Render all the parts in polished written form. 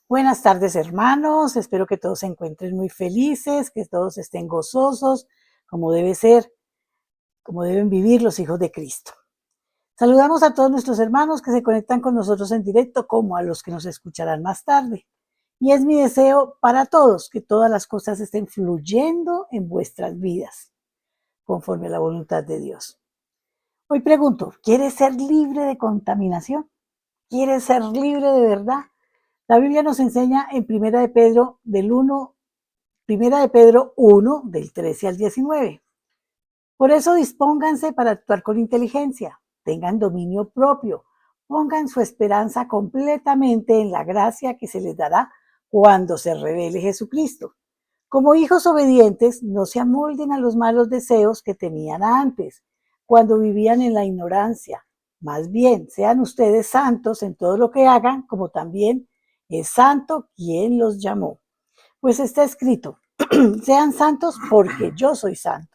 Buenas tardes, hermanos. Espero que todos se encuentren muy felices, que todos estén gozosos, como debe ser, como deben vivir los hijos de Cristo. Saludamos a todos nuestros hermanos que se conectan con nosotros en directo, como a los que nos escucharán más tarde. Y es mi deseo para todos que todas las cosas estén fluyendo en vuestras vidas, conforme a la voluntad de Dios. Hoy pregunto, ¿quieres ser libre de contaminación? ¿Quieres ser libre de verdad? La Biblia nos enseña en Primera de Pedro Primera de Pedro 1, del 13 al 19. Por eso dispónganse para actuar con inteligencia, tengan dominio propio, pongan su esperanza completamente en la gracia que se les dará cuando se revele Jesucristo. Como hijos obedientes, no se amolden a los malos deseos que tenían antes, cuando vivían en la ignorancia. Más bien, sean ustedes santos en todo lo que hagan, como también es santo quien los llamó. Pues está escrito, sean santos porque yo soy santo.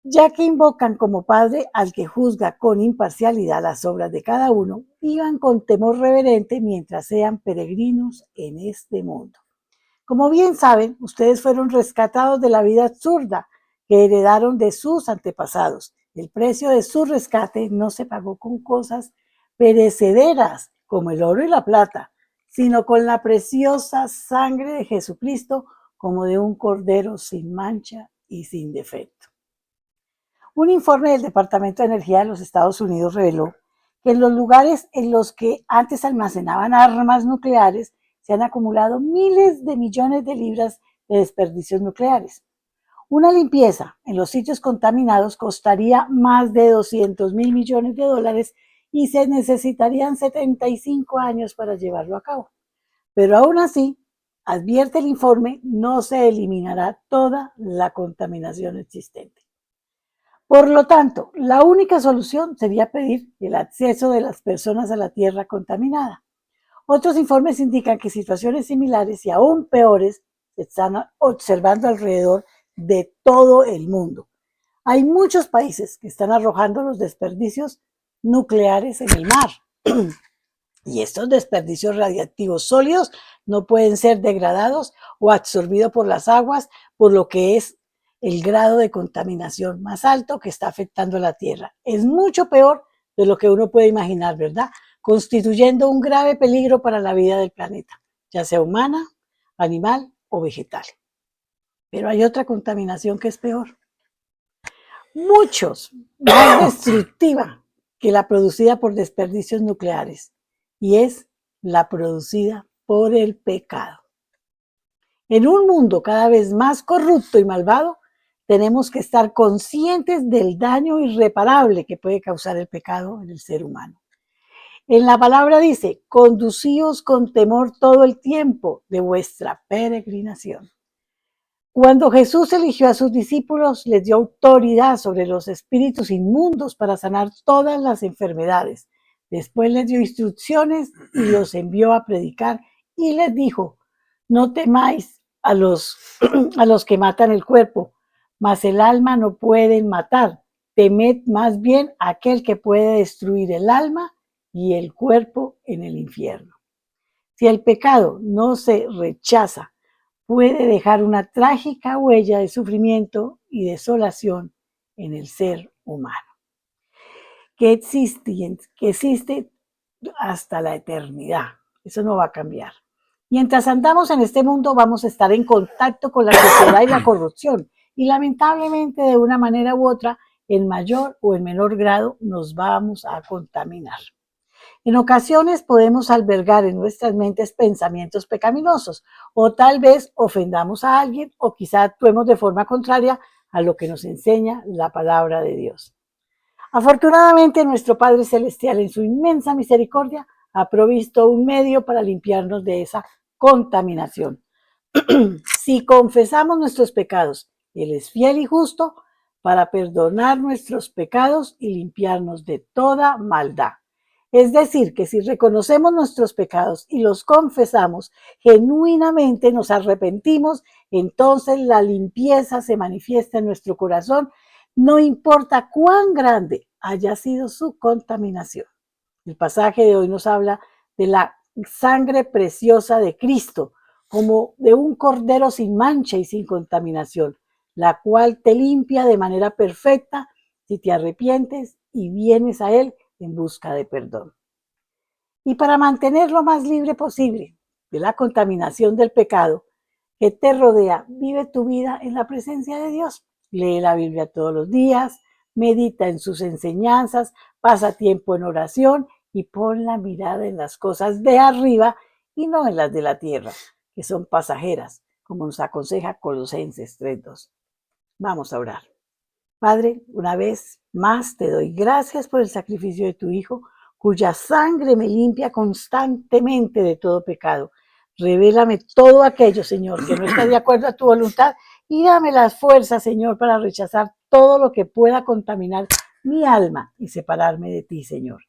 Ya que invocan como Padre al que juzga con imparcialidad las obras de cada uno, vivan con temor reverente mientras sean peregrinos en este mundo. Como bien saben, ustedes fueron rescatados de la vida absurda que heredaron de sus antepasados. El precio de su rescate no se pagó con cosas perecederas como el oro y la plata, sino con la preciosa sangre de Jesucristo, como de un cordero sin mancha y sin defecto. Un informe del Departamento de Energía de los Estados Unidos reveló que en los lugares en los que antes almacenaban armas nucleares se han acumulado miles de millones de libras de desperdicios nucleares. Una limpieza en los sitios contaminados costaría más de 200.000 millones de dólares y se necesitarían 75 años para llevarlo a cabo. Pero aún así, advierte el informe, no se eliminará toda la contaminación existente. Por lo tanto, la única solución sería pedir el acceso de las personas a la tierra contaminada. Otros informes indican que situaciones similares y aún peores se están observando alrededor de todo el mundo. Hay muchos países que están arrojando los desperdicios nucleares en el mar. Y estos desperdicios radiactivos sólidos no pueden ser degradados o absorbidos por las aguas, por lo que es el grado de contaminación más alto que está afectando a la Tierra. Es mucho peor de lo que uno puede imaginar, ¿verdad? Constituyendo un grave peligro para la vida del planeta, ya sea humana, animal o vegetal. Pero hay otra contaminación que es peor, muchos más destructiva que la producida por desperdicios nucleares, y es la producida por el pecado. En un mundo cada vez más corrupto y malvado, tenemos que estar conscientes del daño irreparable que puede causar el pecado en el ser humano. En la palabra dice, conducíos con temor todo el tiempo de vuestra peregrinación. Cuando Jesús eligió a sus discípulos, les dio autoridad sobre los espíritus inmundos para sanar todas las enfermedades. Después les dio instrucciones y los envió a predicar y les dijo, no temáis a los que matan el cuerpo, mas el alma no pueden matar. Temed más bien a aquel que puede destruir el alma y el cuerpo en el infierno. Si el pecado no se rechaza, puede dejar una trágica huella de sufrimiento y desolación en el ser humano, que existe hasta la eternidad. Eso no va a cambiar. Mientras andamos en este mundo, vamos a estar en contacto con la sociedad y la corrupción, y lamentablemente, de una manera u otra, en mayor o en menor grado, nos vamos a contaminar. En ocasiones podemos albergar en nuestras mentes pensamientos pecaminosos, o tal vez ofendamos a alguien, o quizá actuemos de forma contraria a lo que nos enseña la palabra de Dios. Afortunadamente, nuestro Padre Celestial, en su inmensa misericordia, ha provisto un medio para limpiarnos de esa contaminación. Si confesamos nuestros pecados, Él es fiel y justo para perdonar nuestros pecados y limpiarnos de toda maldad. Es decir, que si reconocemos nuestros pecados y los confesamos, genuinamente nos arrepentimos, entonces la limpieza se manifiesta en nuestro corazón, no importa cuán grande haya sido su contaminación. El pasaje de hoy nos habla de la sangre preciosa de Cristo, como de un cordero sin mancha y sin contaminación, la cual te limpia de manera perfecta si te arrepientes y vienes a Él en busca de perdón. Y para mantener lo más libre posible de la contaminación del pecado que te rodea, vive tu vida en la presencia de Dios. Lee la Biblia todos los días, medita en sus enseñanzas, pasa tiempo en oración y pon la mirada en las cosas de arriba y no en las de la tierra, que son pasajeras, como nos aconseja Colosenses 3:2. Vamos a orar. Padre, una vez más te doy gracias por el sacrificio de tu Hijo, cuya sangre me limpia constantemente de todo pecado. Revélame todo aquello, Señor, que no está de acuerdo a tu voluntad y dame las fuerzas, Señor, para rechazar todo lo que pueda contaminar mi alma y separarme de ti, Señor.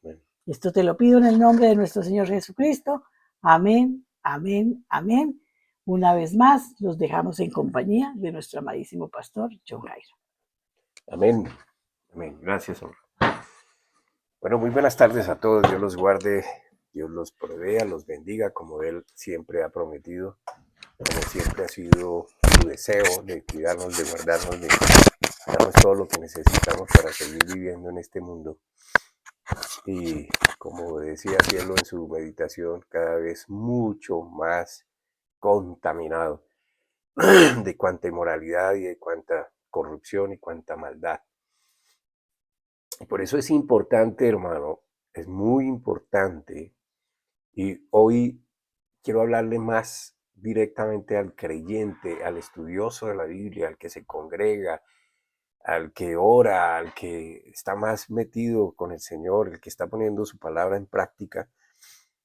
Esto te lo pido en el nombre de nuestro Señor Jesucristo. Amén, amén, amén. Una vez más, los dejamos en compañía de nuestro amadísimo pastor, John Jairo. Amén. Amén. Gracias, hombre. Bueno, muy buenas tardes a todos. Dios los guarde, Dios los provea, los bendiga, como Él siempre ha prometido, como siempre ha sido su deseo de cuidarnos, de guardarnos, de darnos todo lo que necesitamos para seguir viviendo en este mundo. Y como decía Cielo en su meditación, cada vez mucho más contaminado de cuánta inmoralidad y de cuánta corrupción y cuánta maldad. Y por eso es importante, hermano, es muy importante. Y hoy quiero hablarle más directamente al creyente, al estudioso de la Biblia, al que se congrega, al que ora, al que está más metido con el Señor, el que está poniendo su palabra en práctica,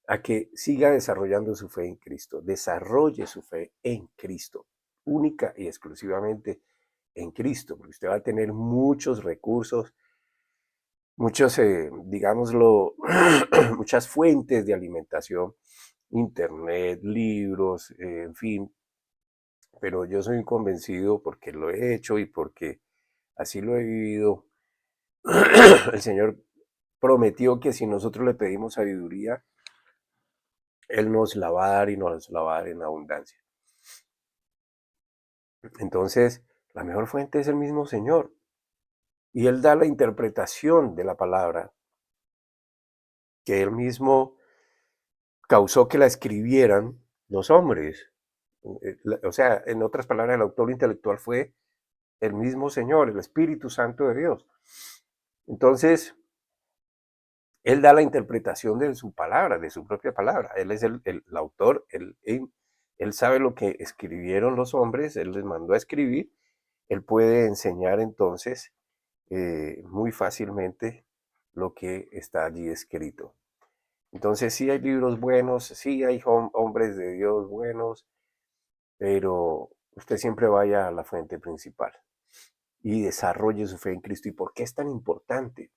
a que siga desarrollando su fe en Cristo, desarrolle su fe en Cristo, única y exclusivamente en Cristo, porque usted va a tener muchos recursos, muchos, digámoslo, muchas fuentes de alimentación, internet, libros, en fin, pero yo soy convencido porque lo he hecho y porque así lo he vivido. El Señor prometió que si nosotros le pedimos sabiduría, Él nos la va a dar y nos la va a dar en abundancia. Entonces, la mejor fuente es el mismo Señor. Y Él da la interpretación de la palabra que Él mismo causó que la escribieran los hombres. O sea, en otras palabras, el autor intelectual fue el mismo Señor, el Espíritu Santo de Dios. Entonces, Él da la interpretación de su palabra, de su propia palabra. Él es el autor, él sabe lo que escribieron los hombres, Él les mandó a escribir, Él puede enseñar entonces muy fácilmente lo que está allí escrito. Entonces sí hay libros buenos, sí hay hombres de Dios buenos, pero usted siempre vaya a la fuente principal y desarrolle su fe en Cristo. ¿Y por qué es tan importante?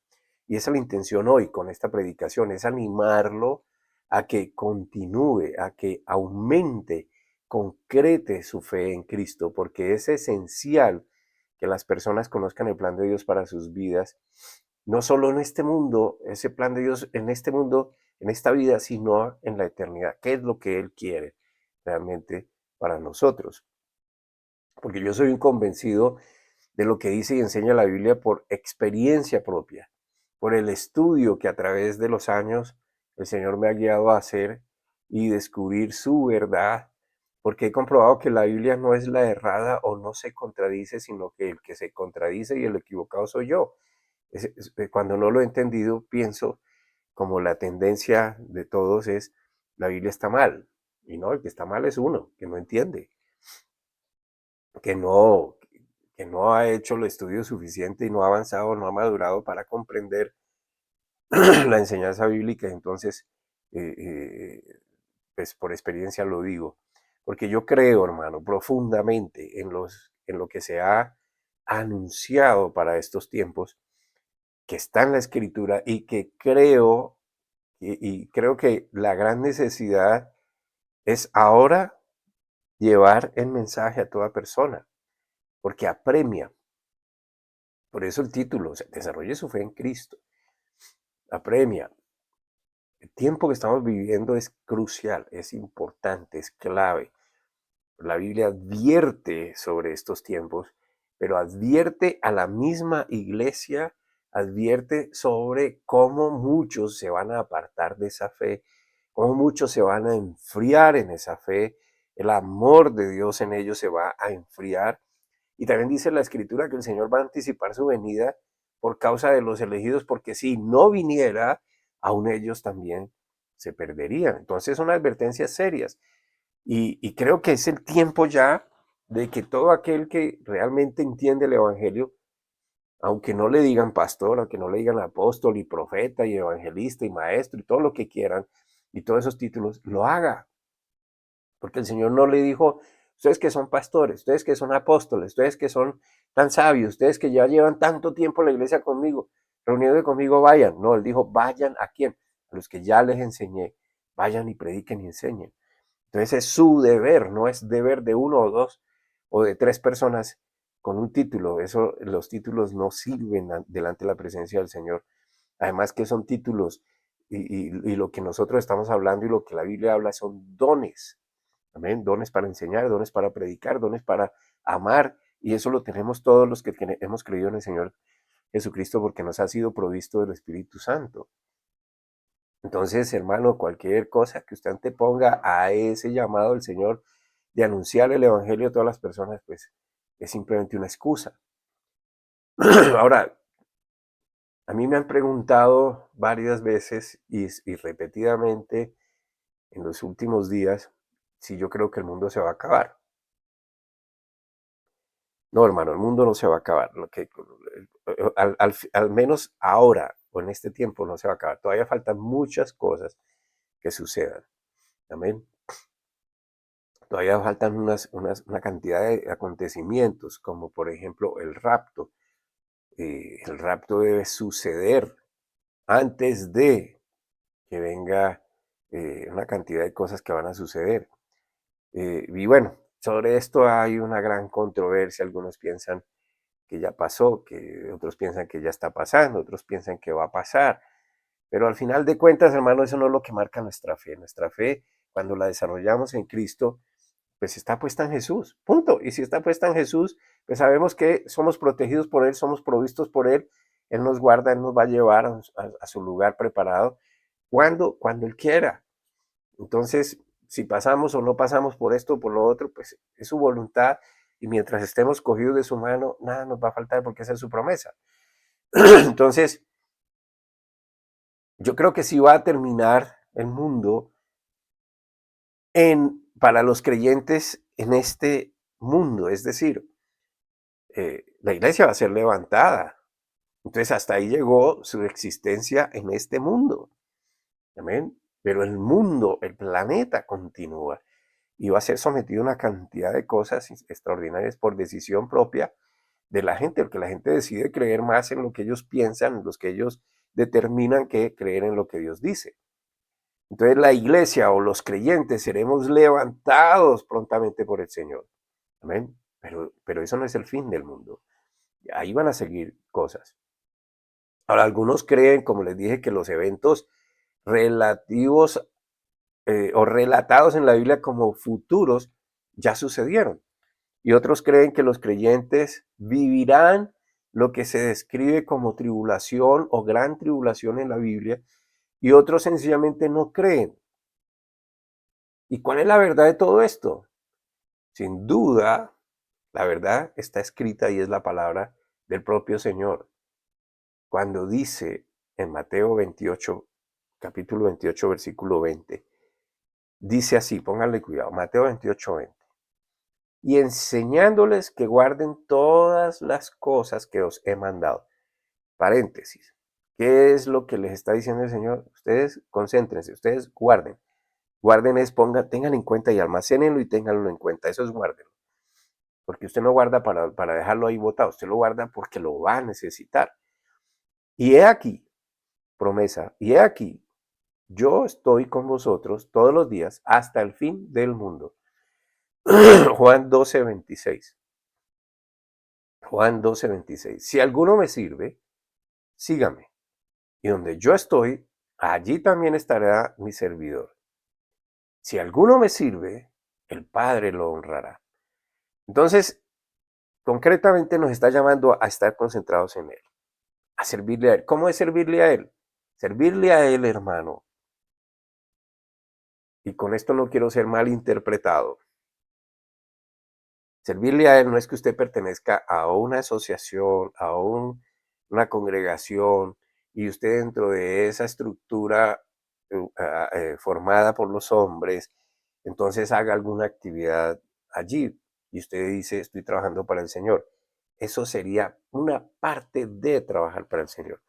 Y esa es la intención hoy con esta predicación, es animarlo a que continúe, a que aumente, concrete su fe en Cristo, porque es esencial que las personas conozcan el plan de Dios para sus vidas, no solo en este mundo, ese plan de Dios en este mundo, en esta vida, sino en la eternidad. ¿Qué es lo que Él quiere realmente para nosotros? Porque yo soy un convencido de lo que dice y enseña la Biblia por experiencia propia, por el estudio que a través de los años el Señor me ha guiado a hacer y descubrir su verdad, porque he comprobado que la Biblia no es la errada o no se contradice, sino que el que se contradice y el equivocado soy yo. Cuando no lo he entendido, pienso, como la tendencia de todos es, la Biblia está mal. Y no, el que está mal es uno, que no entiende, que no, que no ha hecho el estudio suficiente y no ha avanzado, no ha madurado para comprender la enseñanza bíblica. Entonces, pues por experiencia lo digo, porque yo creo, hermano, profundamente en lo que se ha anunciado para estos tiempos, que está en la Escritura y que creo, y creo que la gran necesidad es ahora llevar el mensaje a toda persona, porque apremia. Por eso el título, o sea, desarrolle su fe en Cristo. Apremia. el tiempo que estamos viviendo es crucial, es importante, es clave. La Biblia advierte sobre estos tiempos, pero advierte a la misma iglesia, advierte sobre cómo muchos se van a apartar de esa fe, cómo muchos se van a enfriar en esa fe, el amor de Dios en ellos se va a enfriar. Y también dice la Escritura que el Señor va a anticipar su venida por causa de los elegidos, porque si no viniera, aún ellos también se perderían. Entonces son advertencias serias. Y creo que es el tiempo ya de que todo aquel que realmente entiende el Evangelio, aunque no le digan pastor, aunque no le digan apóstol y profeta y evangelista y maestro y todo lo que quieran, y todos esos títulos, lo haga. Porque el Señor no le dijo, ustedes que son pastores, ustedes que son apóstoles, ustedes que son tan sabios, ustedes que ya llevan tanto tiempo en la iglesia conmigo, reunidos conmigo, vayan. No, Él dijo, vayan a quién, a los que ya les enseñé, vayan y prediquen y enseñen. Entonces es su deber, no es deber de uno o dos o de tres personas con un título. Eso, los títulos no sirven delante de la presencia del Señor. Además que son títulos y lo que nosotros estamos hablando y lo que la Biblia habla son dones. Amén. Dones para enseñar, dones para predicar, dones para amar. Y eso lo tenemos todos los que hemos creído en el Señor Jesucristo porque nos ha sido provisto del Espíritu Santo. Entonces, hermano, cualquier cosa que usted anteponga a ese llamado del Señor de anunciar el Evangelio a todas las personas, pues es simplemente una excusa. Ahora, a mí me han preguntado varias veces y repetidamente en los últimos días si yo creo que el mundo se va a acabar. No, hermano, el mundo no se va a acabar. Al menos ahora o en este tiempo no se va a acabar. Todavía faltan muchas cosas que sucedan. Amén. Todavía faltan una cantidad de acontecimientos, como por ejemplo el rapto. El rapto debe suceder antes de que venga una cantidad de cosas que van a suceder. Y bueno, sobre esto hay una gran controversia. Algunos piensan que ya pasó, que otros piensan que ya está pasando, otros piensan que va a pasar. Pero al final de cuentas, hermano, eso no es lo que marca nuestra fe. Nuestra fe, cuando la desarrollamos en Cristo, pues está puesta en Jesús, punto. Y si está puesta en Jesús, pues sabemos que somos protegidos por Él, somos provistos por Él, Él nos guarda, Él nos va a llevar a su lugar preparado, cuando Él quiera. Entonces, si pasamos o no pasamos por esto o por lo otro, pues es su voluntad y mientras estemos cogidos de su mano, nada nos va a faltar porque esa es su promesa. Entonces, yo creo que sí va a terminar el mundo para los creyentes en este mundo, es decir, la iglesia va a ser levantada. Entonces hasta ahí llegó su existencia en este mundo. Amén. Pero el mundo, el planeta continúa y va a ser sometido a una cantidad de cosas extraordinarias por decisión propia de la gente, porque la gente decide creer más en lo que ellos piensan, en los que ellos determinan que creer en lo que Dios dice. Entonces la iglesia o los creyentes seremos levantados prontamente por el Señor. Amén. Pero eso no es el fin del mundo. Ahí van a seguir cosas. Ahora, algunos creen, como les dije, que los eventos relativos o relatados en la Biblia como futuros ya sucedieron. Y otros creen que los creyentes vivirán lo que se describe como tribulación o gran tribulación en la Biblia. Y otros sencillamente no creen. ¿Y cuál es la verdad de todo esto? Sin duda, la verdad está escrita y es la palabra del propio Señor. Cuando dice en Mateo 28, capítulo 28, versículo 20, dice así, pónganle cuidado, Mateo 28, 20. Y enseñándoles que guarden todas las cosas que os he mandado. Paréntesis. ¿Qué es lo que les está diciendo el Señor? Ustedes concéntrense, ustedes guarden. Guarden es, tengan en cuenta y almacénenlo y ténganlo en cuenta. Eso es guárdenlo. Porque usted no guarda para dejarlo ahí botado, usted lo guarda porque lo va a necesitar. Y he aquí, promesa, y he aquí, yo estoy con vosotros todos los días hasta el fin del mundo. Juan 12, 26. Juan 12, 26. Si alguno me sirve, sígame. Y donde yo estoy, allí también estará mi servidor. Si alguno me sirve, el Padre lo honrará. Entonces, concretamente nos está llamando a estar concentrados en Él, a servirle a Él. ¿Cómo es servirle a Él? Servirle a Él, hermano. Y con esto no quiero ser mal interpretado. Servirle a Él no es que usted pertenezca a una asociación, a una congregación, y usted dentro de esa estructura formada por los hombres, entonces haga alguna actividad allí y usted dice, estoy trabajando para el Señor. Eso sería una parte de trabajar para el Señor.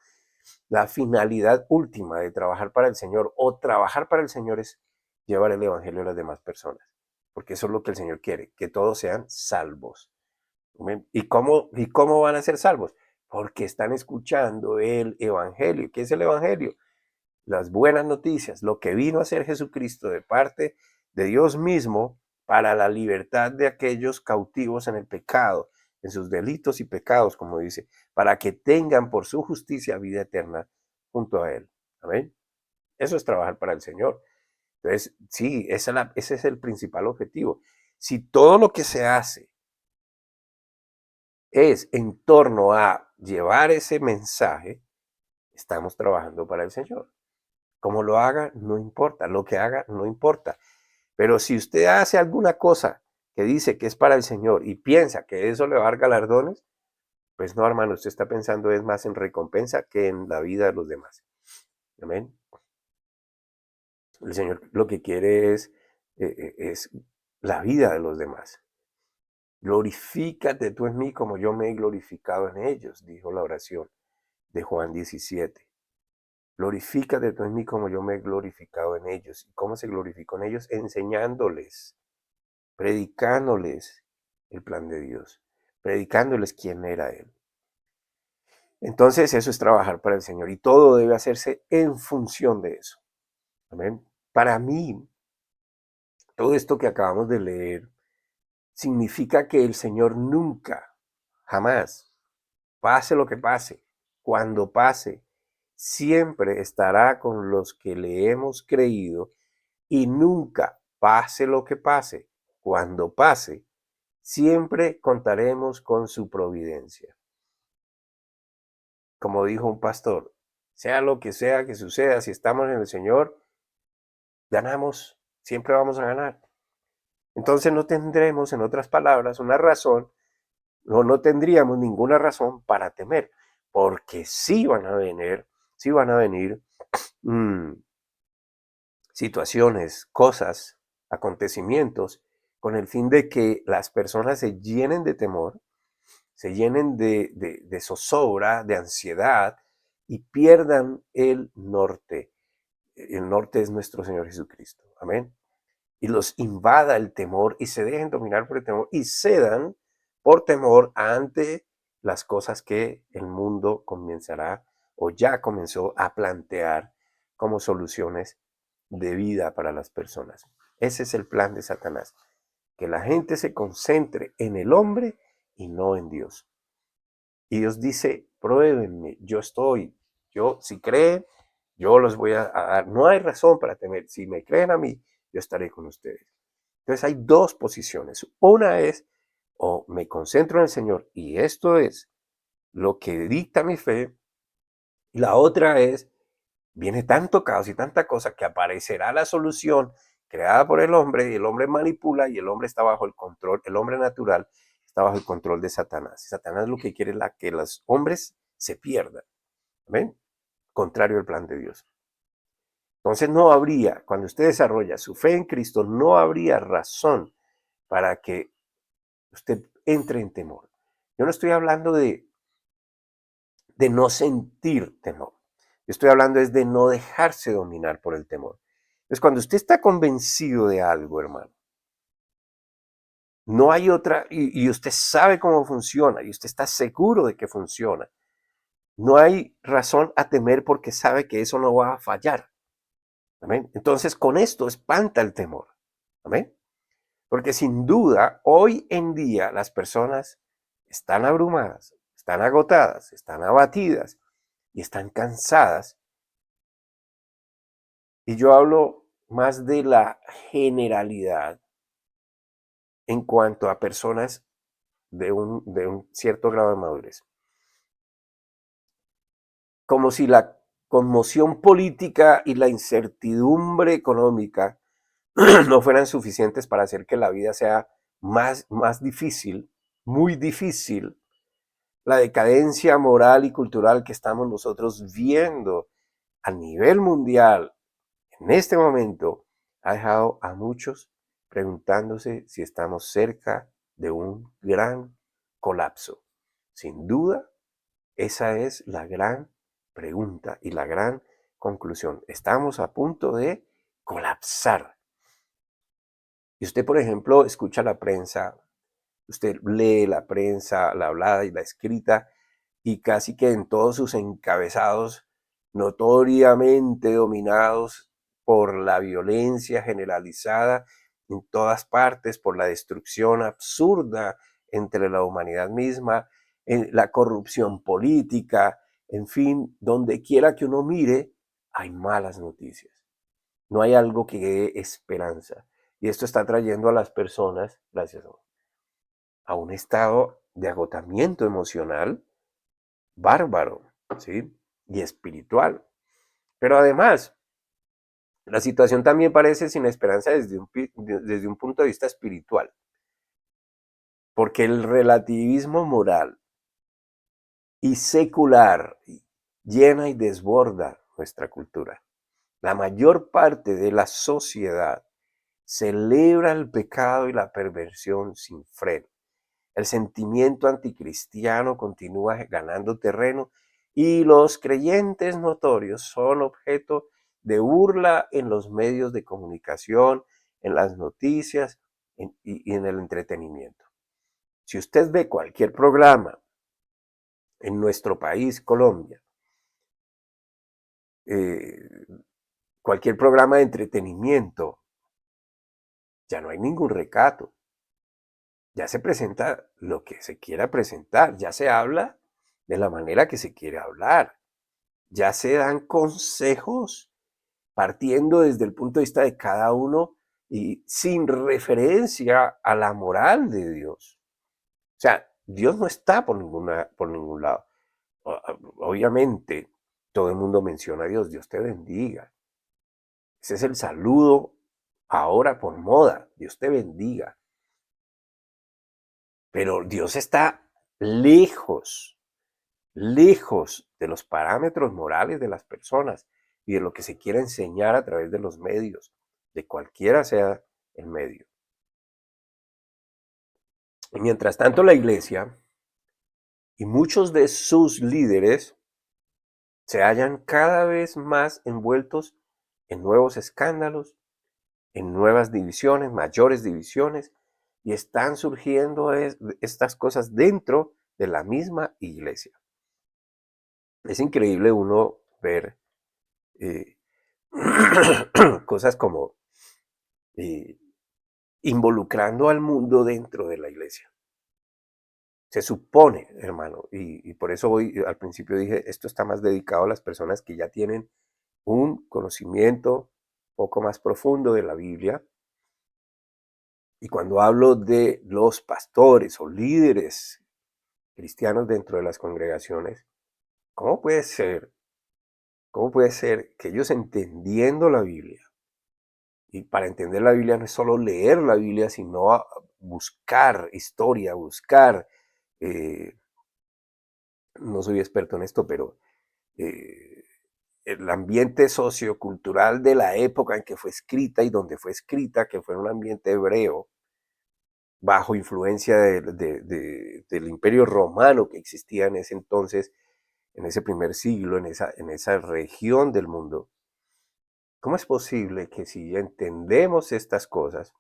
La finalidad última de trabajar para el Señor o trabajar para el Señor es llevar el Evangelio a las demás personas, porque eso es lo que el Señor quiere, que todos sean salvos. ¿Y cómo van a ser salvos? Porque están escuchando el Evangelio. ¿Qué es el Evangelio? Las buenas noticias, lo que vino a hacer Jesucristo de parte de Dios mismo para la libertad de aquellos cautivos en el pecado, en sus delitos y pecados, como dice, para que tengan por su justicia vida eterna junto a Él. Amén. Eso es trabajar para el Señor. Entonces, sí, ese es el principal objetivo. Si todo lo que se hace es en torno a llevar ese mensaje, estamos trabajando para el Señor. Como lo haga, no importa. Lo que haga, no importa. Pero si usted hace alguna cosa que dice que es para el Señor y piensa que eso le va a dar galardones, pues no, hermano, usted está pensando es más en recompensa que en la vida de los demás. Amén. El Señor lo que quiere es la vida de los demás. Glorifícate tú en mí como yo me he glorificado en ellos, dijo la oración de Juan 17. Glorifícate tú en mí como yo me he glorificado en ellos. ¿Y cómo se glorificó en ellos? Enseñándoles, predicándoles el plan de Dios, predicándoles quién era Él. Entonces eso es trabajar para el Señor y todo debe hacerse en función de eso. Amén. Para mí, todo esto que acabamos de leer significa que el Señor nunca, jamás, pase lo que pase, cuando pase, siempre estará con los que le hemos creído y nunca, pase lo que pase, cuando pase, siempre contaremos con su providencia. Como dijo un pastor, sea lo que sea que suceda, si estamos en el Señor, ganamos, siempre vamos a ganar. Entonces no tendremos, en otras palabras, una razón, no tendríamos ninguna razón para temer, porque sí van a venir situaciones, cosas, acontecimientos, con el fin de que las personas se llenen de temor, se llenen de zozobra, de ansiedad y pierdan el norte. El norte es nuestro Señor Jesucristo. Amén. Y los invada el temor y se dejen dominar por el temor y cedan por temor ante las cosas que el mundo comenzará o ya comenzó a plantear como soluciones de vida para las personas. Ese es el plan de Satanás, que la gente se concentre en el hombre y no en Dios. Y Dios dice, pruébenme, yo si creen, yo los voy a dar. No hay razón para temer. Si me creen a mí, yo estaré con ustedes. Entonces hay dos posiciones. Una es, o me concentro en el Señor y esto es lo que dicta mi fe. Y la otra es, viene tanto caos y tanta cosa que aparecerá la solución creada por el hombre y el hombre manipula y el hombre está bajo el control, el hombre natural está bajo el control de Satanás. Satanás lo que quiere es que los hombres se pierdan. ¿Ven? Contrario al plan de Dios. Entonces no habría, cuando usted desarrolla su fe en Cristo, no habría razón para que usted entre en temor. Yo no estoy hablando de no sentir temor. Yo estoy hablando es de no dejarse dominar por el temor. Entonces, cuando usted está convencido de algo, hermano, no hay otra, y usted sabe cómo funciona, y usted está seguro de que funciona, no hay razón a temer porque sabe que eso no va a fallar. ¿Amén? Entonces, con esto espanta el temor. ¿Amén? Porque sin duda, hoy en día las personas están abrumadas, están agotadas, están abatidas y están cansadas Y yo hablo más de la generalidad en cuanto a personas de un cierto grado de madurez. Como si la conmoción política y la incertidumbre económica no fueran suficientes para hacer que la vida sea más difícil, muy difícil. La decadencia moral y cultural que estamos nosotros viendo a nivel mundial en este momento ha dejado a muchos preguntándose si estamos cerca de un gran colapso. Sin duda, esa es la gran pregunta y la gran conclusión. Estamos a punto de colapsar. Y usted, por ejemplo, escucha la prensa, usted lee la prensa, la hablada y la escrita, y casi que en todos sus encabezados, notoriamente dominados por la violencia generalizada en todas partes, por la destrucción absurda entre la humanidad misma, en la corrupción política, en fin, donde quiera que uno mire, hay malas noticias. No hay algo que dé esperanza. Y esto está trayendo a las personas, gracias a un estado de agotamiento emocional bárbaro, ¿sí? Y espiritual. Pero además, la situación también parece sin esperanza desde un punto de vista espiritual, porque el relativismo moral y secular llena y desborda nuestra cultura. La mayor parte de la sociedad celebra el pecado y la perversión sin freno. El sentimiento anticristiano continúa ganando terreno y los creyentes notorios son objeto de burla en los medios de comunicación, en las noticias y en el entretenimiento. Si usted ve cualquier programa en nuestro país, Colombia, eh, cualquier programa de entretenimiento, ya no hay ningún recato. Ya se presenta lo que se quiera presentar, ya se habla de la manera que se quiere hablar, ya se dan consejos partiendo desde el punto de vista de cada uno y sin referencia a la moral de Dios. O sea, Dios no está por ningún lado. Obviamente, todo el mundo menciona a Dios, Dios te bendiga. Ese es el saludo ahora por moda, Dios te bendiga. Pero Dios está lejos, lejos de los parámetros morales de las personas y de lo que se quiera enseñar a través de los medios, de cualquiera sea el medio. Y mientras tanto, la iglesia y muchos de sus líderes se hallan cada vez más envueltos en nuevos escándalos, en nuevas divisiones, mayores divisiones, y están surgiendo estas cosas dentro de la misma iglesia. Es increíble uno ver eh, cosas como eh, involucrando al mundo dentro de la iglesia. Se supone, hermano, y por eso hoy al principio dije, esto está más dedicado a las personas que ya tienen un conocimiento poco más profundo de la Biblia. Y cuando hablo de los pastores o líderes cristianos dentro de las congregaciones, ¿cómo puede ser? ¿Cómo puede ser que ellos entendiendo la Biblia, y para entender la Biblia no es solo leer la Biblia, sino buscar historia, buscar, eh, no soy experto en esto, pero eh, el ambiente sociocultural de la época en que fue escrita y donde fue escrita, que fue un ambiente hebreo, bajo influencia del imperio romano que existía en ese entonces, en ese primer siglo, en esa región del mundo. ¿Cómo es posible que si entendemos estas cosas,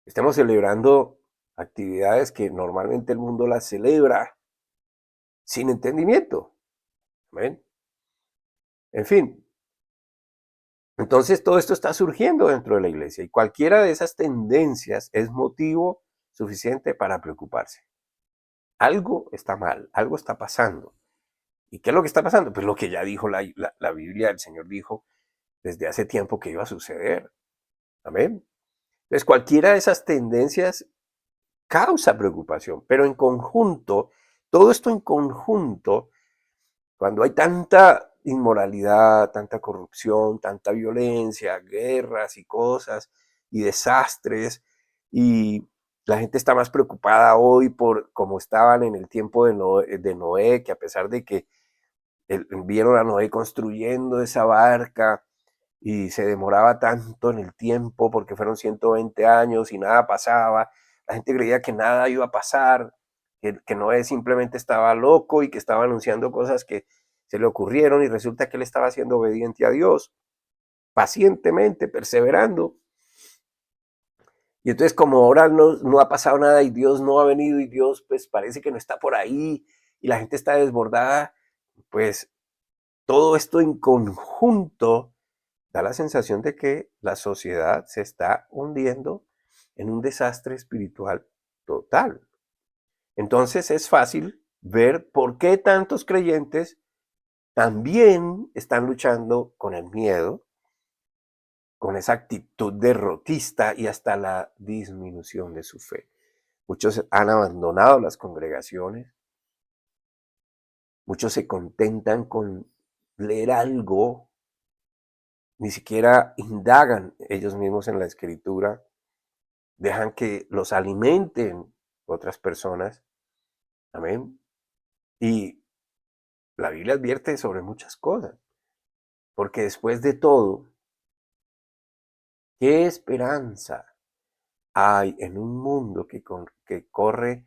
estemos celebrando actividades que normalmente el mundo las celebra sin entendimiento? ¿Ven? En fin, entonces todo esto está surgiendo dentro de la iglesia y cualquiera de esas tendencias es motivo suficiente para preocuparse. Algo está mal, algo está pasando. ¿Y qué es lo que está pasando? Pues lo que ya dijo la Biblia, el Señor dijo desde hace tiempo que iba a suceder. Amén. Entonces, cualquiera de esas tendencias causa preocupación, pero en conjunto, todo esto en conjunto, cuando hay tanta inmoralidad, tanta corrupción, tanta violencia, guerras y cosas y desastres, y la gente está más preocupada hoy por como estaban en el tiempo de Noé, que a pesar de que vieron a Noé construyendo esa barca y se demoraba tanto en el tiempo porque fueron 120 años y nada pasaba, la gente creía que nada iba a pasar, que Noé simplemente estaba loco y que estaba anunciando cosas que se le ocurrieron y resulta que él estaba siendo obediente a Dios, pacientemente, perseverando. Y entonces como ahora no ha pasado nada y Dios no ha venido y Dios pues parece que no está por ahí y la gente está desbordada, pues todo esto en conjunto da la sensación de que la sociedad se está hundiendo en un desastre espiritual total. Entonces es fácil ver por qué tantos creyentes también están luchando con el miedo, con esa actitud derrotista y hasta la disminución de su fe. Muchos han abandonado las congregaciones, muchos se contentan con leer algo, ni siquiera indagan ellos mismos en la escritura, dejan que los alimenten otras personas. Amén. Y la Biblia advierte sobre muchas cosas, porque después de todo, ¿qué esperanza hay en un mundo que corre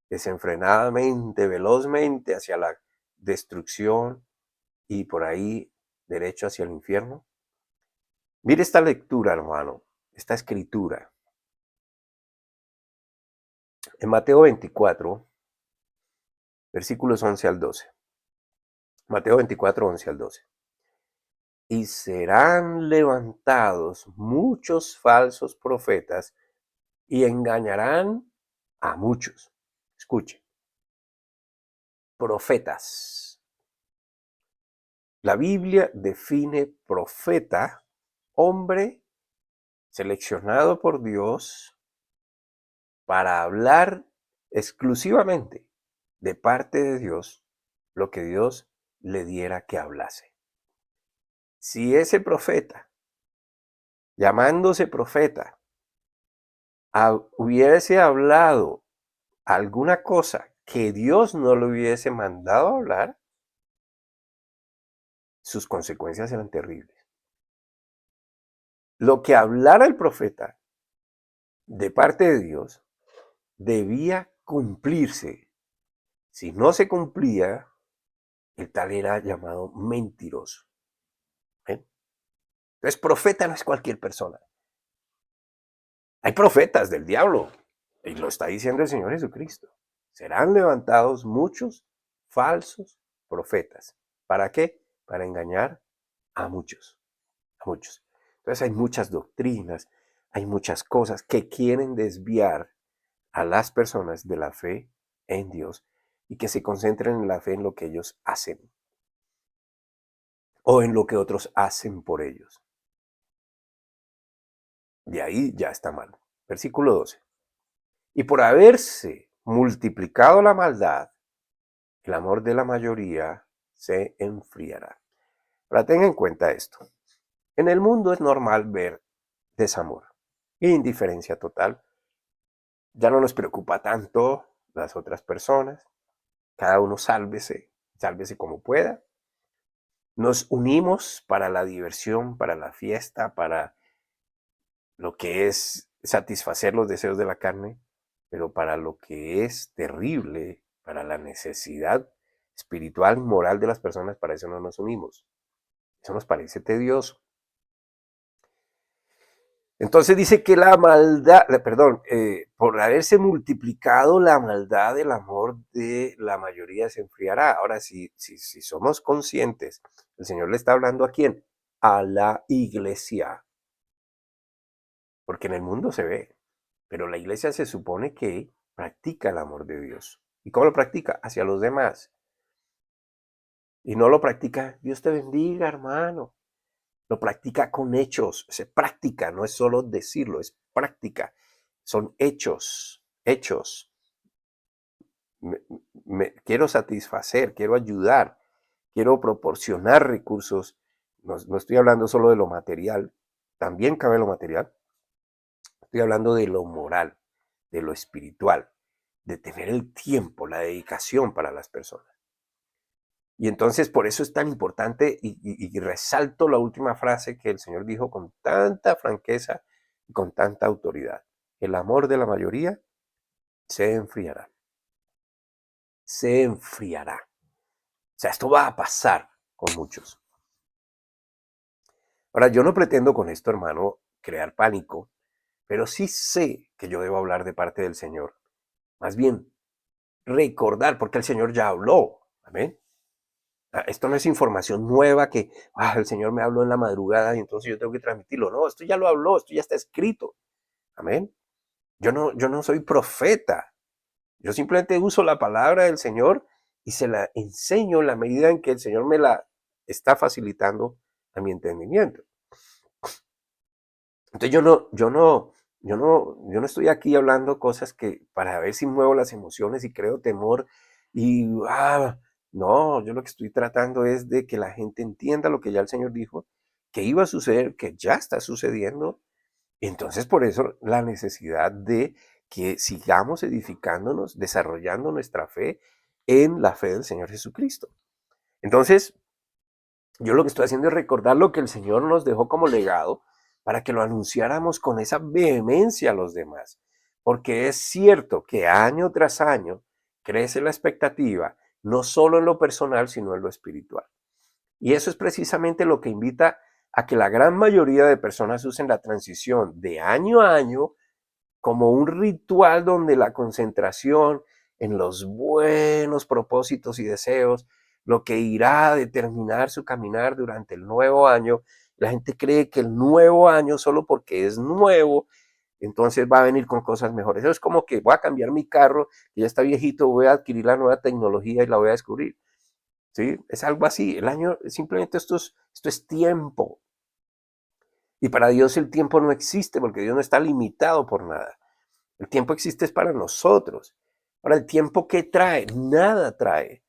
desenfrenadamente, velozmente hacia la destrucción y por ahí derecho hacia el infierno? Mire esta lectura, hermano, esta escritura. En Mateo 24, versículos 11 al 12. Mateo 24, 11 al 12. Y serán levantados muchos falsos profetas y engañarán a muchos. Escuche, profetas. La Biblia define profeta, hombre seleccionado por Dios para hablar exclusivamente de parte de Dios lo que Dios le diera que hablase. Si ese profeta, llamándose profeta, hubiese hablado alguna cosa que Dios no le hubiese mandado hablar, sus consecuencias eran terribles. Lo que hablara el profeta de parte de Dios debía cumplirse. Si no se cumplía, el tal era llamado mentiroso. ¿Eh? Entonces, profeta no es cualquier persona. Hay profetas del diablo, y lo está diciendo el Señor Jesucristo. Serán levantados muchos falsos profetas. ¿Para qué? Para engañar a muchos, a muchos. Entonces hay muchas doctrinas, hay muchas cosas que quieren desviar a las personas de la fe en Dios y que se concentren en la fe en lo que ellos hacen o en lo que otros hacen por ellos. De ahí ya está mal. Versículo 12. Y por haberse multiplicado la maldad, el amor de la mayoría se enfriará. Ahora tenga en cuenta esto. En el mundo es normal ver desamor, indiferencia total. Ya no nos preocupa tanto las otras personas. Cada uno sálvese, sálvese como pueda. Nos unimos para la diversión, para la fiesta, para lo que es satisfacer los deseos de la carne, pero para lo que es terrible, para la necesidad espiritual y moral de las personas, para eso no nos unimos. Eso nos parece tedioso. Entonces dice que la maldad, perdón, por haberse multiplicado la maldad, el amor de la mayoría se enfriará. Ahora, si somos conscientes, el Señor le está hablando ¿a quién? A la iglesia. Porque en el mundo se ve, pero la iglesia se supone que practica el amor de Dios. ¿Y cómo lo practica? Hacia los demás. y no lo practica, Dios te bendiga, hermano. Lo practica con hechos. Se práctica, no es solo decirlo, es práctica. Son hechos, hechos. Quiero satisfacer, quiero ayudar, quiero proporcionar recursos. No estoy hablando solo de lo material, también cabe lo material. Estoy hablando de lo moral, de lo espiritual, de tener el tiempo, la dedicación para las personas. Y entonces por eso es tan importante y resalto la última frase que el Señor dijo con tanta franqueza y con tanta autoridad. El amor de la mayoría se enfriará. Se enfriará. O sea, esto va a pasar con muchos. Ahora, yo no pretendo con esto, hermano, crear pánico, pero sí sé que yo debo hablar de parte del Señor. Más bien, recordar, porque el Señor ya habló. Amén. Esto no es información nueva que el Señor me habló en la madrugada y entonces yo tengo que transmitirlo. No, esto ya lo habló, esto ya está escrito. Amén. Yo no soy profeta. Yo simplemente uso la palabra del Señor y se la enseño en la medida en que el Señor me la está facilitando a mi entendimiento. Entonces yo no estoy aquí hablando cosas que para ver si muevo las emociones y creo temor y no, yo lo que estoy tratando es de que la gente entienda lo que ya el Señor dijo, que iba a suceder, que ya está sucediendo. Entonces por eso la necesidad de que sigamos edificándonos, desarrollando nuestra fe en la fe del Señor Jesucristo. Entonces, yo lo que estoy haciendo es recordar lo que el Señor nos dejó como legado para que lo anunciáramos con esa vehemencia a los demás. Porque es cierto que año tras año crece la expectativa, no solo en lo personal, sino en lo espiritual. Y eso es precisamente lo que invita a que la gran mayoría de personas usen la transición de año a año como un ritual donde la concentración en los buenos propósitos y deseos, lo que irá a determinar su caminar durante el nuevo año. La gente cree que el nuevo año, solo porque es nuevo, entonces va a venir con cosas mejores. Eso es como que voy a cambiar mi carro, que ya está viejito, voy a adquirir la nueva tecnología y la voy a descubrir. ¿Sí? Es algo así. El año, simplemente esto es tiempo. Y para Dios el tiempo no existe porque Dios no está limitado por nada. El tiempo existe es para nosotros. Ahora, ¿el tiempo qué trae? Nada trae.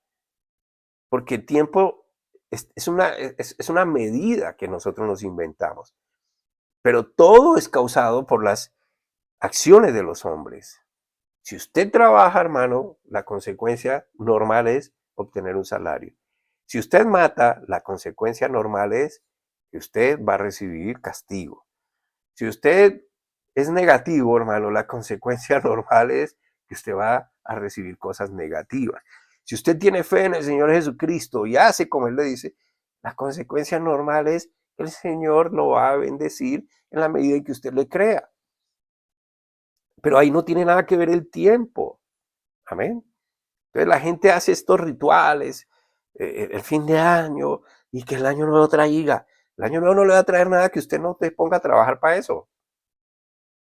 Porque el tiempo es una medida que nosotros nos inventamos. Pero todo es causado por las acciones de los hombres. Si usted trabaja, hermano, la consecuencia normal es obtener un salario. Si usted mata, la consecuencia normal es que usted va a recibir castigo. Si usted es negativo, hermano, la consecuencia normal es que usted va a recibir cosas negativas. Si usted tiene fe en el Señor Jesucristo y hace como Él le dice, la consecuencia normal es que el Señor lo va a bendecir en la medida en que usted le crea. Pero ahí no tiene nada que ver el tiempo. Amén. Entonces la gente hace estos rituales, el fin de año, y que el año nuevo traiga. El año nuevo no le va a traer nada que usted no te ponga a trabajar para eso.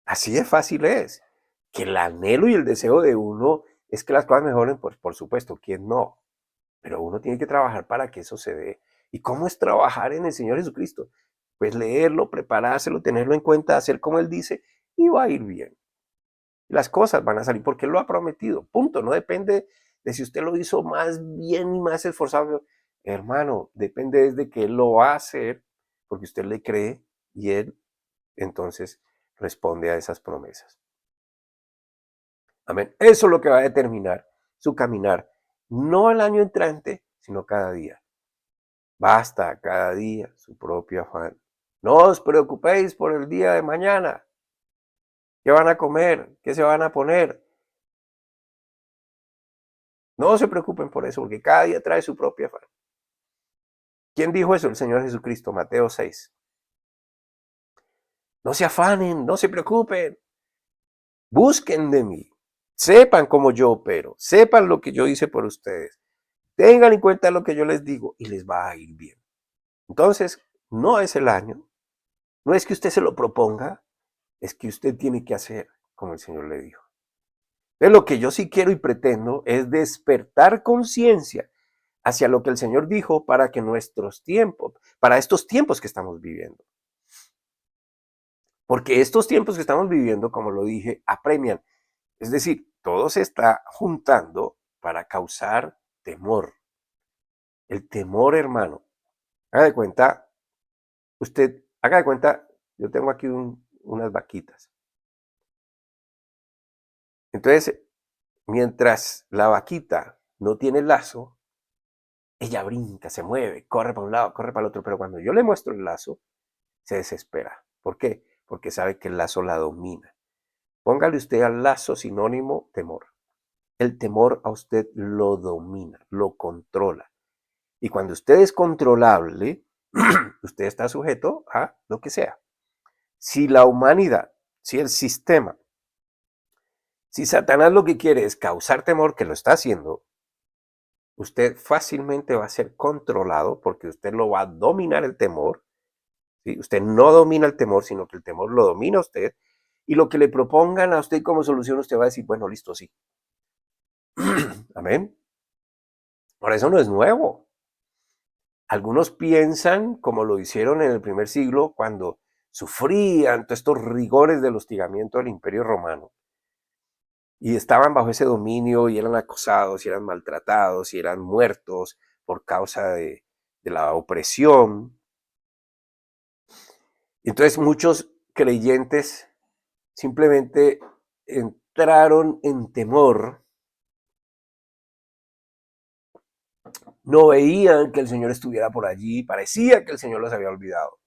Así de fácil es. Que el anhelo y el deseo de uno es que las cosas mejoren, pues por supuesto, ¿quién no? Pero uno tiene que trabajar para que eso se dé. ¿Y cómo es trabajar en el Señor Jesucristo? Pues leerlo, preparárselo, tenerlo en cuenta, hacer como Él dice, y va a ir bien. Las cosas van a salir porque Él lo ha prometido. Punto. No depende de si usted lo hizo más bien y más esforzado. Hermano, depende desde que Él lo va a hacer, porque usted le cree y Él entonces responde a esas promesas. Amén. Eso es lo que va a determinar su caminar, no el año entrante, sino cada día. Basta cada día su propio afán. No os preocupéis por el día de mañana. ¿Qué van a comer? ¿Qué se van a poner? No se preocupen por eso, porque cada día trae su propio afán. ¿Quién dijo eso? El Señor Jesucristo, Mateo 6. No se afanen, no se preocupen. Busquen de mí. Sepan cómo yo opero. Sepan lo que yo hice por ustedes. Tengan en cuenta lo que yo les digo y les va a ir bien. Entonces, no es el año, no es que usted se lo proponga, es que usted tiene que hacer como el Señor le dijo. Entonces, lo que yo sí quiero y pretendo es despertar conciencia hacia lo que el Señor dijo para que nuestros tiempos, para estos tiempos que estamos viviendo. Porque estos tiempos que estamos viviendo, como lo dije, apremian. Es decir, todo se está juntando para causar temor. El temor, hermano. Haga de cuenta, haga de cuenta, yo tengo aquí unas vaquitas. Entonces, mientras la vaquita no tiene lazo, ella brinca, se mueve, corre para un lado, corre para el otro, pero cuando yo le muestro el lazo, se desespera. ¿Por qué? Porque sabe que el lazo la domina. Póngale usted al lazo sinónimo temor. El temor a usted lo domina, lo controla. Y cuando usted es controlable, usted está sujeto a lo que sea. Si la humanidad, si el sistema, si Satanás lo que quiere es causar temor, que lo está haciendo, usted fácilmente va a ser controlado porque usted lo va a dominar el temor. ¿Sí? Usted no domina el temor, sino que el temor lo domina a usted. Y lo que le propongan a usted como solución, usted va a decir, bueno, listo, sí. Amén. Ahora, eso no es nuevo. Algunos piensan, como lo hicieron en el primer siglo, cuando sufrían todos estos rigores del hostigamiento del Imperio Romano. Y estaban bajo ese dominio y eran acosados, y eran maltratados, y eran muertos por causa de la opresión. Entonces muchos creyentes simplemente entraron en temor, no veían que el Señor estuviera por allí, parecía que el Señor los había olvidado.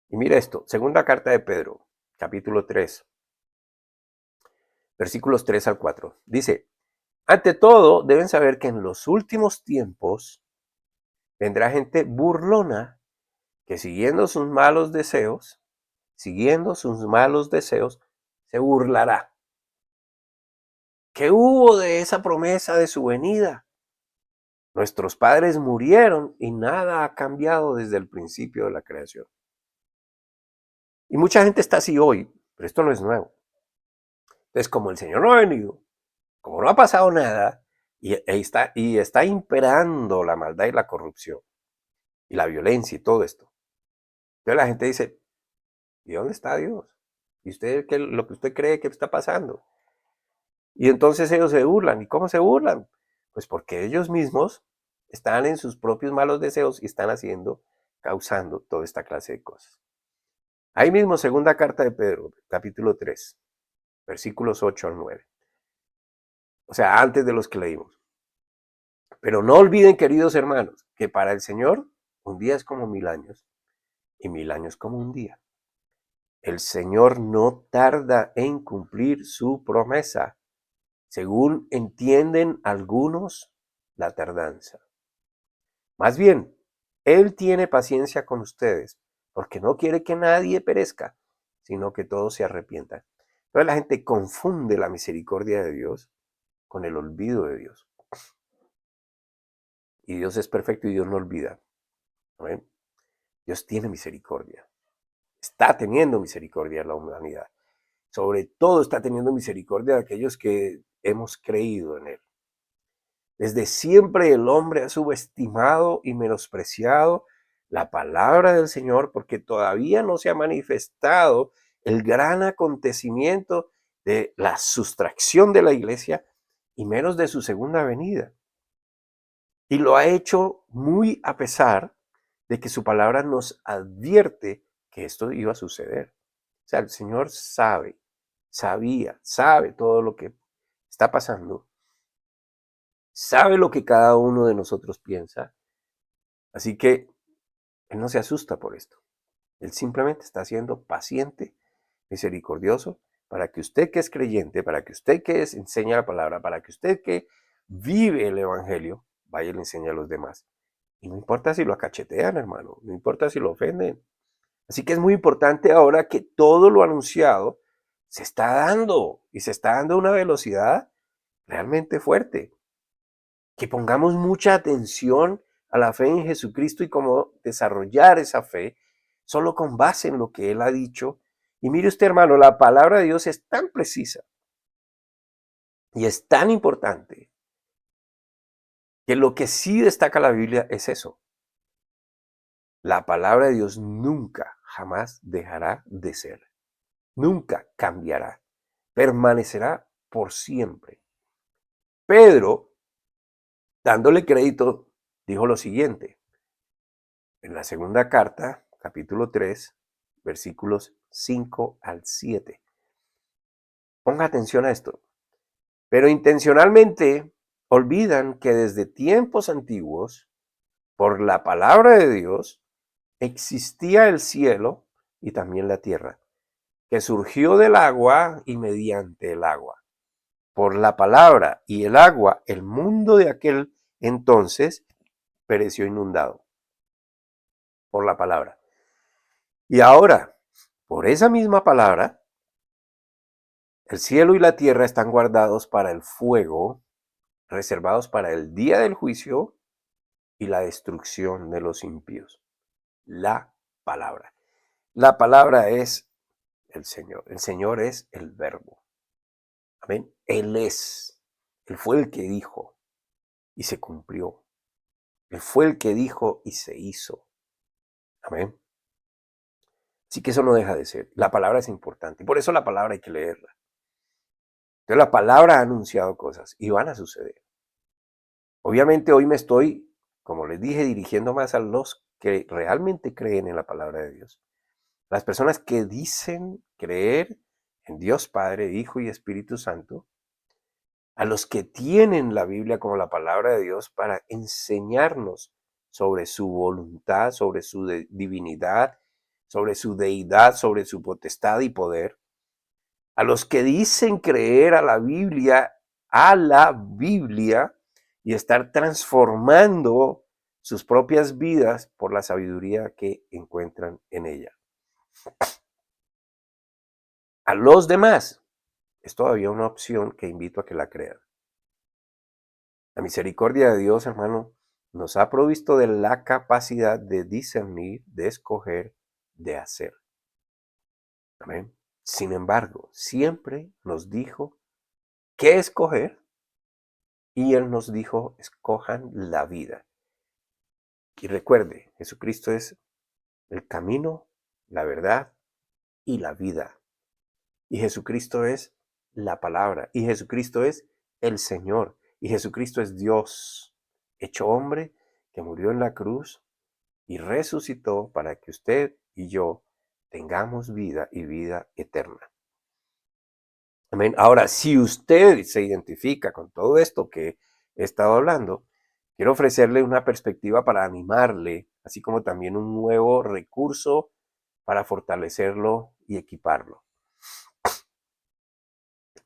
Y mire esto, segunda carta de Pedro, capítulo 3, versículos 3 al 4. Dice, ante todo deben saber que en los últimos tiempos vendrá gente burlona que siguiendo sus malos deseos, se burlará. ¿Qué hubo de esa promesa de su venida? Nuestros padres murieron y nada ha cambiado desde el principio de la creación. Y mucha gente está así hoy, pero esto no es nuevo. Entonces, como el Señor no ha venido, como no ha pasado nada, y está imperando la maldad y la corrupción, y la violencia y todo esto. Entonces la gente dice, ¿y dónde está Dios? ¿Y usted qué lo que usted cree que está pasando? Y entonces ellos se burlan. ¿Y cómo se burlan? Pues porque ellos mismos están en sus propios malos deseos y están causando toda esta clase de cosas. Ahí mismo, segunda carta de Pedro, capítulo 3, versículos 8 al 9. O sea, antes de los que leímos. Pero no olviden, queridos hermanos, que para el Señor un día es como 1000 años y 1000 años como un día. El Señor no tarda en cumplir su promesa, según entienden algunos la tardanza. Más bien, Él tiene paciencia con ustedes, porque no quiere que nadie perezca, sino que todos se arrepientan. Entonces la gente confunde la misericordia de Dios con el olvido de Dios. Y Dios es perfecto y Dios no olvida. ¿Ven? Dios tiene misericordia. Está teniendo misericordia de la humanidad. Sobre todo está teniendo misericordia de aquellos que hemos creído en Él. Desde siempre el hombre ha subestimado y menospreciado la palabra del Señor porque todavía no se ha manifestado el gran acontecimiento de la sustracción de la iglesia y menos de su segunda venida. Y lo ha hecho muy a pesar de que su palabra nos advierte que esto iba a suceder. O sea, el Señor sabe todo lo que está pasando, sabe lo que cada uno de nosotros piensa, así que Él no se asusta por esto. Él simplemente está siendo paciente, misericordioso, para que usted que es creyente, para que usted que enseña la palabra, para que usted que vive el Evangelio, vaya y le enseñe a los demás. Y no importa si lo acachetean, hermano, no importa si lo ofenden. Así que es muy importante ahora que todo lo anunciado se está dando y se está dando a una velocidad realmente fuerte. Que pongamos mucha atención a la fe en Jesucristo y cómo desarrollar esa fe solo con base en lo que Él ha dicho. Y mire usted, hermano, la palabra de Dios es tan precisa y es tan importante que lo que sí destaca la Biblia es eso. La palabra de Dios nunca, jamás dejará de ser. Nunca cambiará. Permanecerá por siempre. Pedro, dándole crédito, dijo lo siguiente. En la segunda carta, capítulo 3, versículos 5 al 7. Ponga atención a esto. Pero intencionalmente olvidan que desde tiempos antiguos, por la palabra de Dios, existía el cielo y también la tierra, que surgió del agua y mediante el agua. Por la palabra y el agua, el mundo de aquel entonces pereció inundado. Por la palabra. Y ahora, por esa misma palabra, el cielo y la tierra están guardados para el fuego, reservados para el día del juicio y la destrucción de los impíos. La palabra. La palabra es el Señor. El Señor es el verbo. Amén. Él es. Él fue el que dijo y se cumplió. Él fue el que dijo y se hizo. Amén. Así que eso no deja de ser. La palabra es importante y por eso la palabra hay que leerla. Entonces la palabra ha anunciado cosas y van a suceder. Obviamente hoy me estoy, como les dije, dirigiendo más a los que realmente creen en la palabra de Dios. Las personas que dicen creer en Dios Padre, Hijo y Espíritu Santo, a los que tienen la Biblia como la palabra de Dios para enseñarnos sobre su voluntad, sobre su divinidad, sobre su deidad, sobre su potestad y poder, a los que dicen creer a la Biblia y estar transformando sus propias vidas por la sabiduría que encuentran en ella. A los demás es todavía una opción que invito a que la crean. La misericordia de Dios, hermano, nos ha provisto de la capacidad de discernir, de escoger, de hacer. Amén. Sin embargo, siempre nos dijo qué escoger y Él nos dijo, escojan la vida. Y recuerde, Jesucristo es el camino, la verdad y la vida. Y Jesucristo es la palabra. Y Jesucristo es el Señor. Y Jesucristo es Dios, hecho hombre, que murió en la cruz y resucitó para que usted y yo tengamos vida y vida eterna. Amén. Ahora, si usted se identifica con todo esto que he estado hablando, quiero ofrecerle una perspectiva para animarle, así como también un nuevo recurso para fortalecerlo y equiparlo.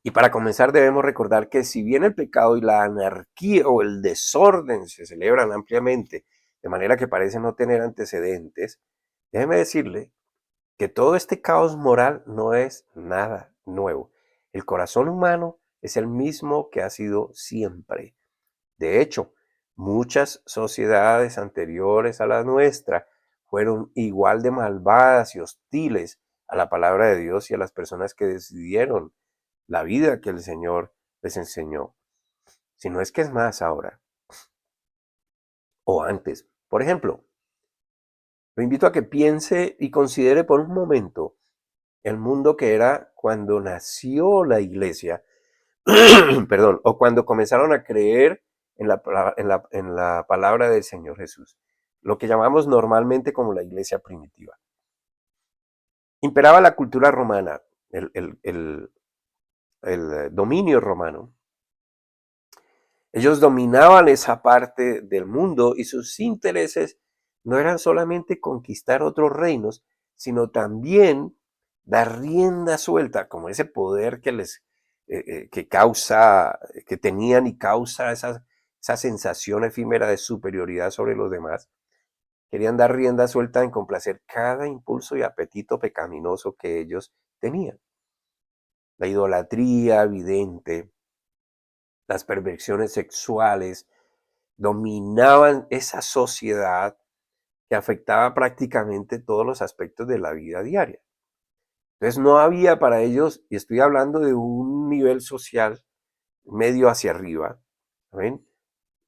Y para comenzar debemos recordar que si bien el pecado y la anarquía o el desorden se celebran ampliamente, de manera que parece no tener antecedentes, déjeme decirle que todo este caos moral no es nada nuevo. El corazón humano es el mismo que ha sido siempre. De hecho, muchas sociedades anteriores a la nuestra fueron igual de malvadas y hostiles a la palabra de Dios y a las personas que decidieron la vida que el Señor les enseñó. Si no es que es más ahora o antes. Por ejemplo, lo invito a que piense y considere por un momento el mundo que era cuando nació la iglesia, perdón, o cuando comenzaron a creer en la palabra del Señor Jesús, lo que llamamos normalmente como la iglesia primitiva. Imperaba la cultura romana, el dominio romano. Ellos dominaban esa parte del mundo y sus intereses no eran solamente conquistar otros reinos, sino también dar rienda suelta, como ese poder que les que causa, que tenían y causa esa sensación efímera de superioridad sobre los demás. Querían dar rienda suelta en complacer cada impulso y apetito pecaminoso que ellos tenían. La idolatría evidente, las perversiones sexuales, dominaban esa sociedad que afectaba prácticamente todos los aspectos de la vida diaria. Entonces no había para ellos, y estoy hablando de un nivel social medio hacia arriba, ¿ven?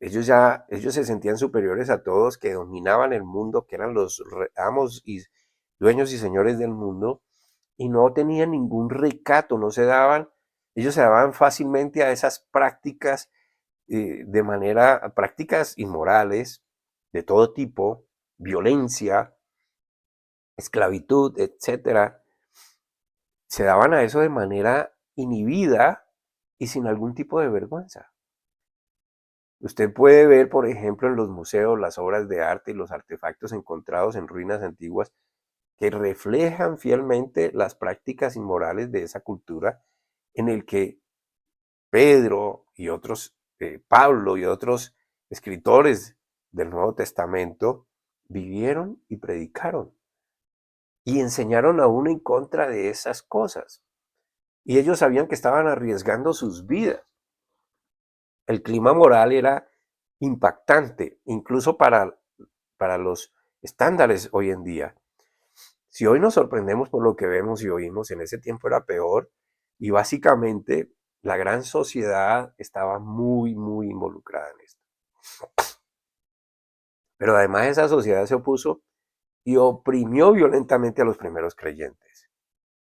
ellos se sentían superiores a todos, que dominaban el mundo, que eran los amos y dueños y señores del mundo, y no tenían ningún recato, ellos se daban fácilmente a esas prácticas prácticas inmorales de todo tipo, violencia, esclavitud, etcétera, se daban a eso de manera inhibida y sin algún tipo de vergüenza. Usted puede ver, por ejemplo, en los museos las obras de arte y los artefactos encontrados en ruinas antiguas que reflejan fielmente las prácticas inmorales de esa cultura en el que Pedro y otros, Pablo y otros escritores del Nuevo Testamento vivieron y predicaron y enseñaron a uno en contra de esas cosas. Y ellos sabían que estaban arriesgando sus vidas. El clima moral era impactante, incluso para los estándares hoy en día. Si hoy nos sorprendemos por lo que vemos y oímos, en ese tiempo era peor y básicamente la gran sociedad estaba muy, muy involucrada en esto. Pero además esa sociedad se opuso y oprimió violentamente a los primeros creyentes.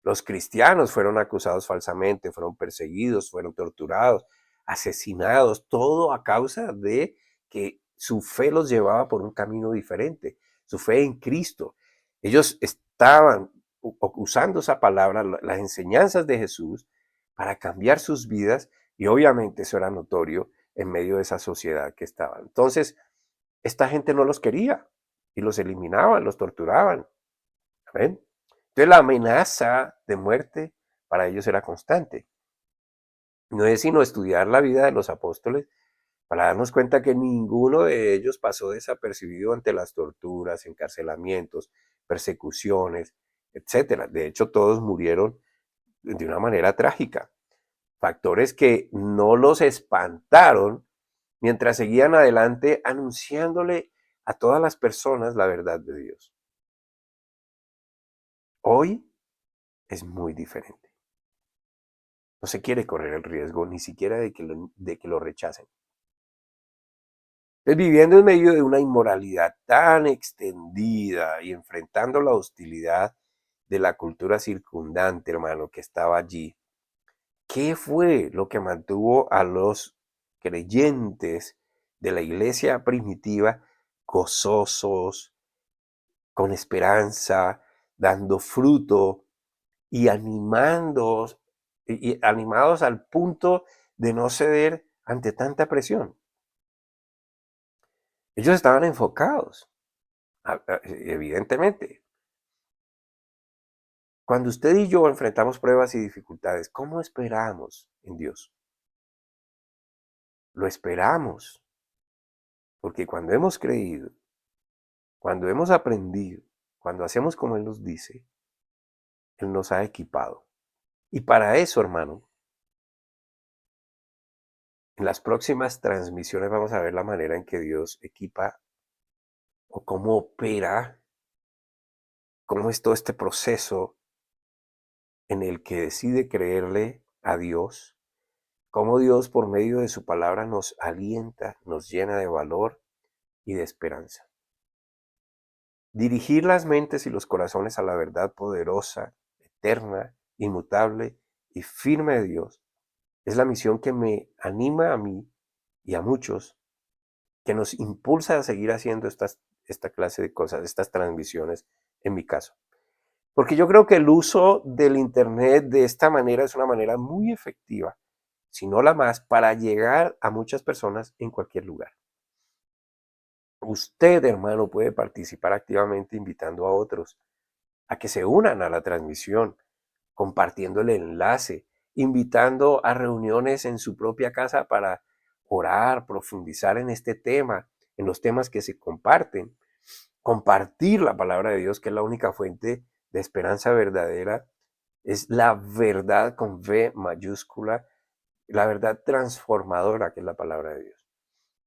Los cristianos fueron acusados falsamente, fueron perseguidos, fueron torturados, asesinados, todo a causa de que su fe los llevaba por un camino diferente, su fe en Cristo. Ellos estaban usando esa palabra, las enseñanzas de Jesús, para cambiar sus vidas y obviamente eso era notorio en medio de esa sociedad que estaba. Entonces, esta gente no los quería y los eliminaban, los torturaban. ¿Ven? Entonces la amenaza de muerte para ellos era constante. No es sino estudiar la vida de los apóstoles para darnos cuenta que ninguno de ellos pasó desapercibido ante las torturas, encarcelamientos, persecuciones, etcétera. De hecho, todos murieron de una manera trágica. Factores que no los espantaron mientras seguían adelante anunciándole a todas las personas la verdad de Dios. Hoy es muy diferente. No se quiere correr el riesgo ni siquiera de que lo rechacen. Entonces, viviendo en medio de una inmoralidad tan extendida y enfrentando la hostilidad de la cultura circundante, hermano, que estaba allí, ¿qué fue lo que mantuvo a los creyentes de la iglesia primitiva gozosos, con esperanza, dando fruto y animados al punto de no ceder ante tanta presión? Ellos estaban enfocados, evidentemente. Cuando usted y yo enfrentamos pruebas y dificultades, ¿cómo esperamos en Dios? Lo esperamos, porque cuando hemos creído, cuando hemos aprendido, cuando hacemos como Él nos dice, Él nos ha equipado. Y para eso, hermano, en las próximas transmisiones vamos a ver la manera en que Dios equipa o cómo opera, cómo es todo este proceso en el que decide creerle a Dios, cómo Dios por medio de su palabra nos alienta, nos llena de valor y de esperanza. Dirigir las mentes y los corazones a la verdad poderosa, eterna, inmutable y firme de Dios es la misión que me anima a mí y a muchos, que nos impulsa a seguir haciendo esta clase de cosas, estas transmisiones en mi caso. Porque yo creo que el uso del Internet de esta manera es una manera muy efectiva, si no la más, para llegar a muchas personas en cualquier lugar. Usted, hermano, puede participar activamente invitando a otros a que se unan a la transmisión, compartiendo el enlace, invitando a reuniones en su propia casa para orar, profundizar en este tema, en los temas que se comparten, compartir la palabra de Dios, que es la única fuente de esperanza verdadera, es la verdad con V mayúscula, la verdad transformadora que es la palabra de Dios.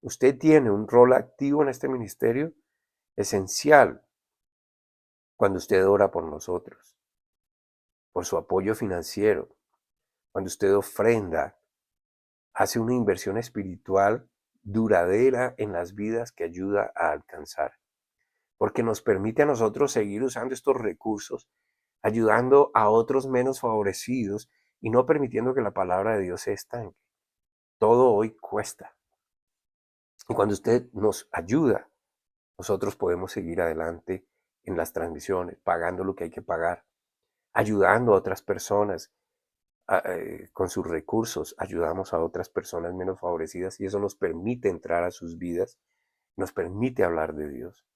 Usted tiene un rol activo en este ministerio esencial cuando usted ora por nosotros, por su apoyo financiero, cuando usted ofrenda, hace una inversión espiritual duradera en las vidas que ayuda a alcanzar, porque nos permite a nosotros seguir usando estos recursos, ayudando a otros menos favorecidos y no permitiendo que la palabra de Dios se estanque. Todo hoy cuesta. Y cuando usted nos ayuda, nosotros podemos seguir adelante en las transmisiones, pagando lo que hay que pagar, ayudando a otras personas con sus recursos, ayudamos a otras personas menos favorecidas y eso nos permite entrar a sus vidas, nos permite hablar de Dios.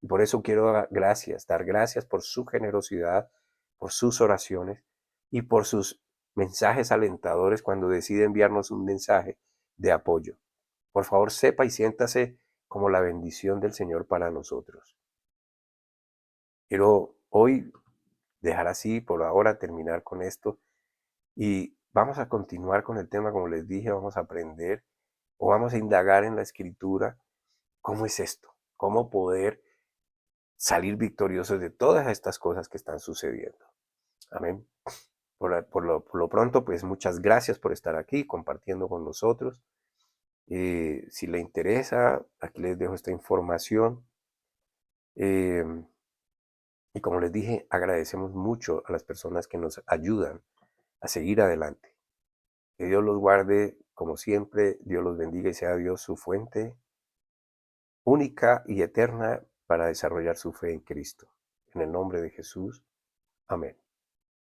Y por eso quiero dar gracias por su generosidad, por sus oraciones y por sus mensajes alentadores cuando decide enviarnos un mensaje de apoyo. Por favor, sepa y siéntase como la bendición del Señor para nosotros. Quiero hoy dejar así, por ahora, terminar con esto y vamos a continuar con el tema, como les dije, vamos a aprender o vamos a indagar en la escritura cómo es esto, cómo poder salir victoriosos de todas estas cosas que están sucediendo. Amén. Por lo pronto, pues muchas gracias por estar aquí compartiendo con nosotros. Si le interesa, aquí les dejo esta información. Eh, y como les dije, agradecemos mucho a las personas que nos ayudan a seguir adelante. Que Dios los guarde, como siempre, Dios los bendiga y sea Dios su fuente única y eterna para desarrollar su fe en Cristo. En el nombre de Jesús. Amén.